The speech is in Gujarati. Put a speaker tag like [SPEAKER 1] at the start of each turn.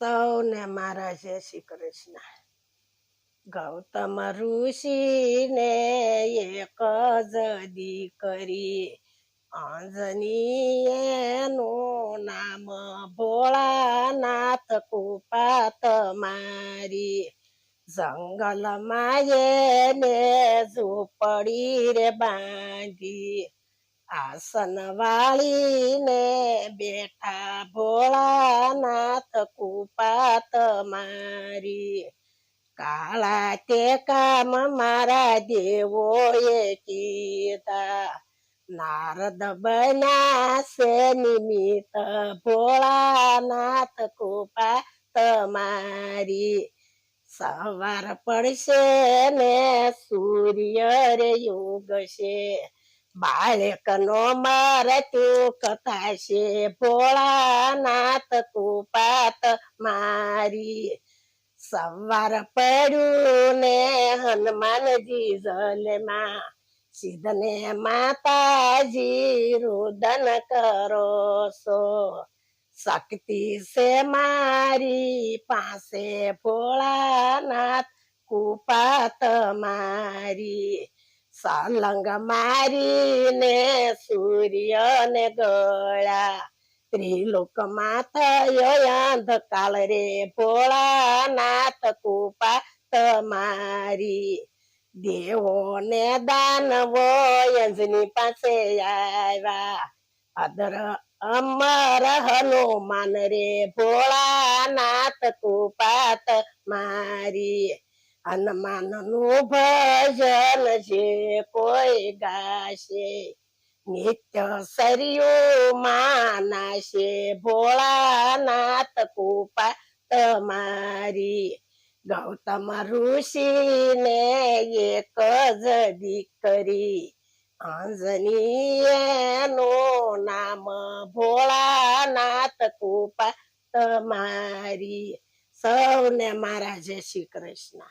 [SPEAKER 1] સૌને મારા જય શ્રી કૃષ્ણ. ગૌતમ ઋષિ ને એક જ દીકરી, અંજની એનું નામ ભોળાનાથ, કૃપા તમારી. જંગલમાં એને ઝૂંપડી રે બાંધી, આસન વાળીને બેઠા ભોળાનાથ, કૃપા તમારી. કાળા તે કામ મારા દેવોએ કીધા, નારદ બન્યા છે નિમિત્ત ભોળાનાથ, કૃપા તમારી. સવાર પડશે ને સૂર્ય રે ઉગશે, બાળકનો મૃત્યુ કથાશે ભોળાનાથ, કૃપા તમારી. સવાર પડ્યું ને હનુમાનજી જલમાં, સિદ્ધને માતાજી રુદન કરો છો. શક્તિ છે મારી પાસે ભોળાનાથ, કૃપા તમારી. સલંગ મારીને સૂર્યને ગળ્યા, ત્રિલોકમાં થયો અંધકાળ રે ભોળાનાથ, કૃપા તમારી. દેવોને દાનવો અંજની પાસે આવ્યા, અદર અમર હનુમાન રે ભોળાનાથ, કૃપા તમારી. હનુમાનનું ભજન જે કોઈ ગાશે, નિત્ય સરિયુમાં નાશે ભોળાનાથ, કૃપા તમારી. ગૌતમ ઋષિ ને એક જ દીકરી, અંજની એનું નામ ભોળાનાથ, કૃપા તમારી. સૌને મારા જય શ્રી કૃષ્ણ.